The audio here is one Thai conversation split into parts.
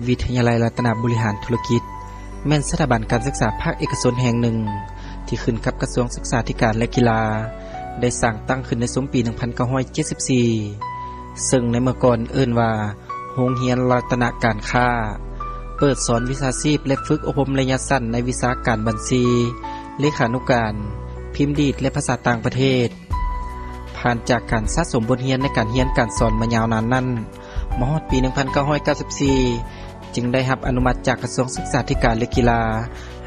วิทยาลัยรัตนบริหารธุรกิจแม่นสถาบันการศึกษาภาคเอกชนแห่งหนึ่งที่ขึ้นกับกระทรวงศึกษาธิการและกีฬาได้สร้างตั้งขึ้นในสมปี 1974 ซึ่งในเมื่อก่อนเอิ้นว่าโรงเรียนรัตนการค้าเปิดสอนวิชาชีพและฝึกอบรมระยะสั้นในวิชาการบัญชีเลขานุการพิมพ์ดีดและภาษาต่างประเทศผ่านจากการสะสมบทเรียนในการเรียนการสอนมายาวนานนั้นมาฮอดปี 1994 จึงได้รับอนุมัติจากกระทรวงศึกษาธิการและกีฬา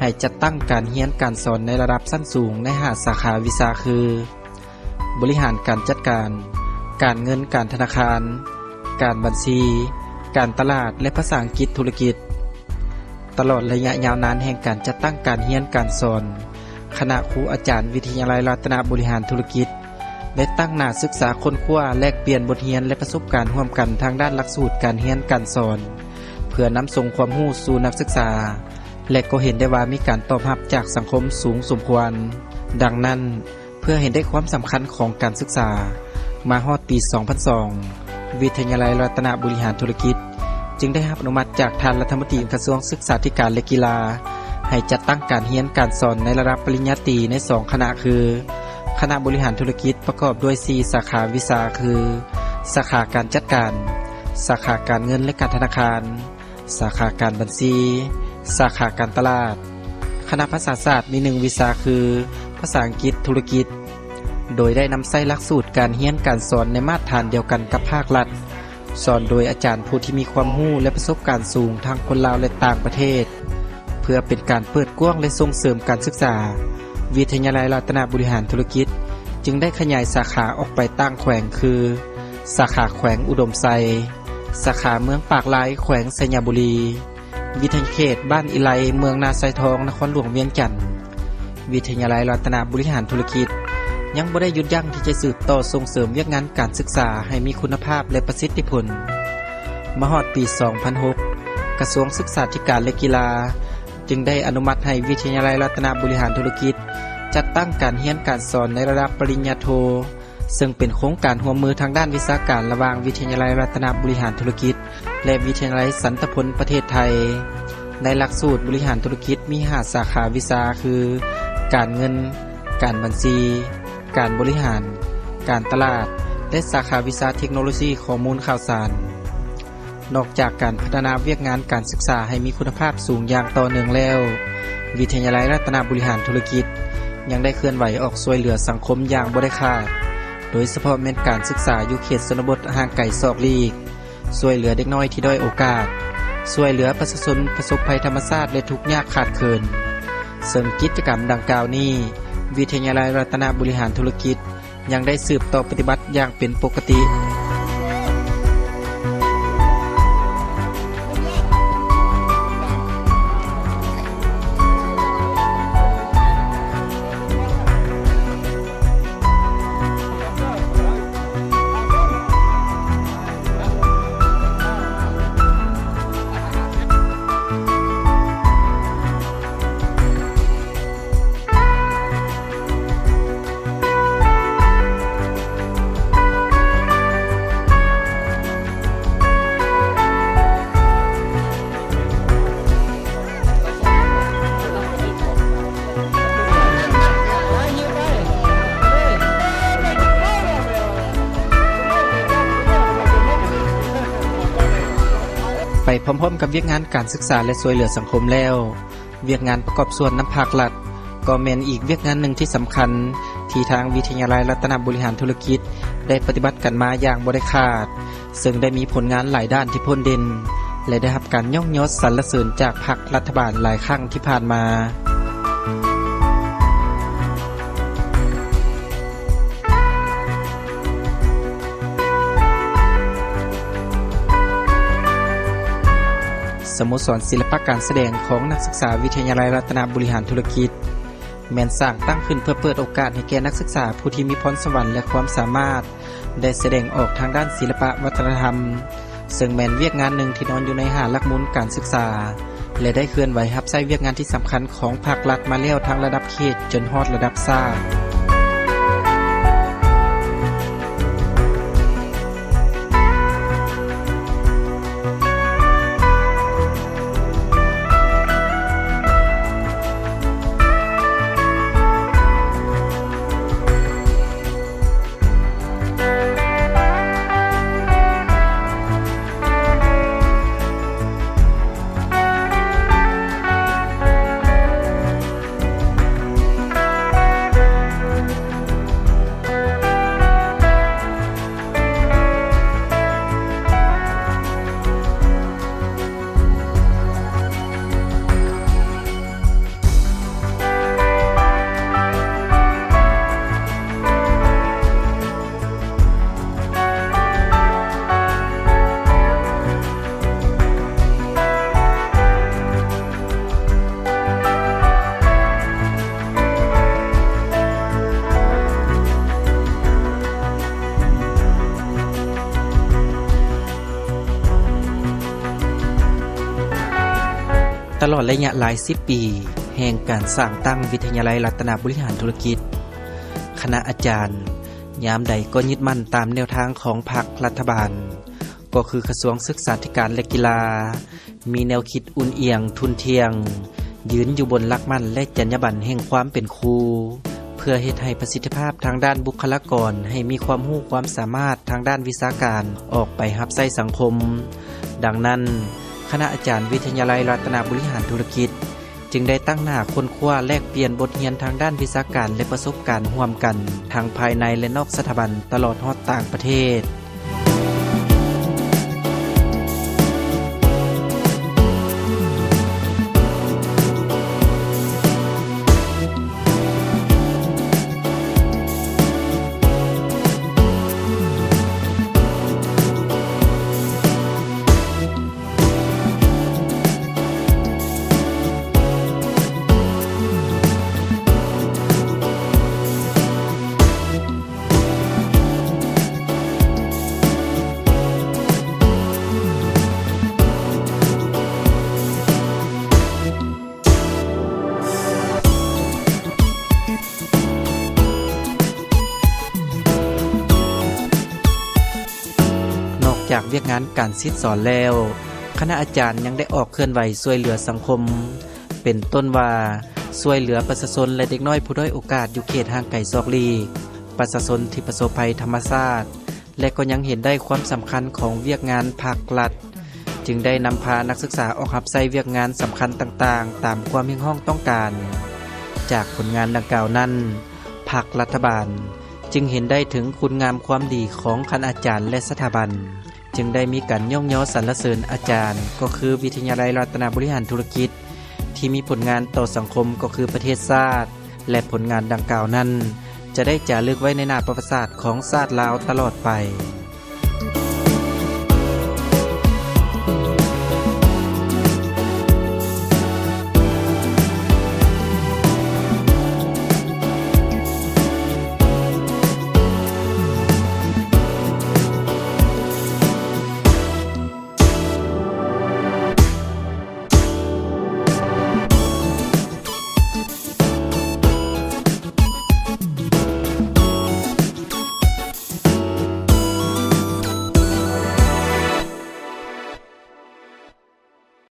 ให้จัดตั้งการเรียนการสอนในระดับชั้นสูงใน5สาขาวิชาคือบริหารการจัดการการเงินการธนาคารการบัญชีการตลาดและภาษาอังกฤษธุรกิจตลอดระยะยาวนานแห่งการจัดตั้งการเรียนการสอนคณะครูอาจารย์วิทยาลัยรัตนบริหารธุรกิจได้ตั้งหน้าศึกษาค้นคว้าแลกเปลี่ยนบทเรียนและประสบการณ์ร่วมกันทางด้านหลักสูตรการเรียนการสอนเพื่อนำส่งความรู้สู่นักศึกษาและก็เห็นได้ว่ามีการตอบรับจากสังคมสูงสมควรดังนั้นเพื่อเห็นได้ความสำคัญของการศึกษามาฮอดปี 2002 วิทยาลัยรัตนบริหารธุรกิจจึงได้รับอนุมัติจากท่านรัฐมนตรีกระทรวงศึกษาธิการและกีฬาให้จัดตั้งการเรียนการสอนในระดับปริญญาตรีใน2คณะคือคณะบริหารธุรกิจประกอบด้วย4สาขาวิชาคือสาขาการจัดการสาขาการเงินและการธนาคารสาขาการบัญชีสาขาการตลาดคณะภาษาศาสตร์มี1วิชาคือภาษาอังกฤษธุรกิจโดยได้นำใช้หลักสูตรการเรียนการสอนในมาตรฐานเดียวกันกับภาครัฐสอนโดยอาจารย์ผู้ที่มีความรู้และประสบการณ์สูงทั้งคนลาวและต่างประเทศเพื่อเป็นการเปิดกว้างและส่งเสริมการศึกษาวิทยาลัยรัตนบริหารธุรกิจจึงได้ขยายสาขาออกไปตั้งแขวงคือสาขาแขวงอุดมไซสาขาเมืองปากลายแขวงสัญญบุรีวิทยาเขตบ้านอิไลเมืองนาไซทองนครหลวงเวียงจันทน์วิทยาลัยรัตนบริหารธุรกิจยังบ่ได้หยุดยั้งที่จะสืบต่อส่งเสริมเวียกงานการศึกษาให้มีคุณภาพและประสิทธิผลมาฮอดปี 2006 กระทรวงศึกษาธิการและกีฬาจึงได้อนุมัติให้วิทยาลัยรัตนบริหารธุรกิจจัดตั้งการเรียนการสอนในระดับปริญญาโทซึ่งเป็นโครงการร่วมมือทางด้านวิชาการระหว่างวิทยาลัยรัตนบริหารธุรกิจและวิทยาลัยสันตพลประเทศไทยในหลักสูตรบริหารธุรกิจมี5สาขาวิชาคือการเงินการบัญชีการบริหารการตลาดและสาขาวิชาเทคโนโลยีข้อมูลข่าวสารนอกจากการพัฒนาเวียกงานการศึกษาให้มีคุณภาพสูงอย่างต่อเนื่องแล้ววิทยาลัยรัตนบริหารธุรกิจยังได้เคลื่อนไหวออกช่วยเหลือสังคมอย่างบ่ได้ขาดโดยเฉพาะแม่นการศึกษาอยู่เขตชนบทห่างไกลซอกลีกช่วยเหลือเด็กน้อยที่ด้อยโอกาสช่วยเหลือประชาชนประสบภัยธรรมชาติและทุกข์ยากขาดเคินซึ่งกิจกรรมดังกล่าวนี้วิทยาลัยรัตนบริหารธุรกิจยังได้สืบต่อปฏิบัติอย่างเป็นปกติไปพร้อมๆกับเวียกงานการศึกษาและช่วยเหลือสังคมแล้วเวียกงานประกอบส่วนน้ำภาครัฐก็แม่นอีกเวียกงานหนึ่งที่สำคัญที่ทางวิทยาลัยรัตนบริหารธุรกิจได้ปฏิบัติกันมาอย่างบ่ได้ขาดซึ่งได้มีผลงานหลายด้านที่พ้นเด่นและได้รับการยกย่องสรรเสริญจากพรรครัฐบาลหลายครั้งที่ผ่านมาสโมสรศิลปะการแสดงของนักศึกษาวิทยาลัยรัตนบริหารธุรกิจแม่นสร้างตั้งขึ้นเพื่อเปิดโอกาสให้แก่นักศึกษาผู้ที่มีพรสวรรค์และความสามารถได้แสดงออกทางด้านศิลปะวัฒนธรรมซึ่งแม่นเวียกงานหนึ่งที่นอนอยู่ในหลักมูลการศึกษาและได้เคลื่อนไหวรับใช้เวียกงานที่สำคัญของภาครัฐมาแล้วทั้งระดับเขตจนฮอดระดับชาติ ลอดระยะหลาย10 ปีแห่งการสร้างตั้งวิทยาลัยรัตนบริหารธุรกิจคณะอาจารย์ยามใดก็ยึดมั่นตามแนวทางของพรรครัฐบาลก็คือกระทรวงศึกษาธิการและกีฬามีแนวคิดอุ่นเอียงทุนเทียงยืนอยู่บนหลักมั่นและจรรยาบรรณแห่งความเป็นครูเพื่อเฮ็ดให้ประสิทธิภาพทางด้านบุคลากรให้มีความรู้ความสามารถทางด้านวิชาการออกไปรับใช้สังคมดังนั้นคณะอาจารย์วิทยาลัยรัตนบริหารธุรกิจจึงได้ตั้งหน้าค้นคว้าแลกเปลี่ยนบทเรียนทางด้านวิชาการและประสบการณ์ร่วมกันทั้งภายในและนอกสถาบันตลอดฮอดต่างประเทศจากเวียกงานการศิษย์สอนแล้วคณะอาจารย์ยังได้ออกเคลื่อนไหวช่วยเหลือสังคมเป็นต้นว่าช่วยเหลือประชาชนและเด็กน้อยผู้ด้อยโอกาสอยู่เขตห่างไกลซอกลีกประชาชนที่ประสบภัยธรรมชาติและก็ยังเห็นได้ความสำคัญของเวียกงานภาครัฐจึงได้นำพานักศึกษาออกรับใช้เวียกงานสำคัญต่างๆตามความเห็นห้องต้องการจากผลงานดังกล่าวนั้นภาครัฐบาลจึงเห็นได้ถึงคุณงามความดีของคณะอาจารย์และสถาบันจึงได้มีการย่องย่อสรรเสริญอาจารย์ก็คือวิทยาลัยรัตนบริหารธุรกิจที่มีผลงานต่อสังคมก็คือประเทศชาติและผลงานดังกล่าวนั้นจะได้จารึกไว้ในหน้าประวัติศาสตร์ของชาติลาวตลอดไป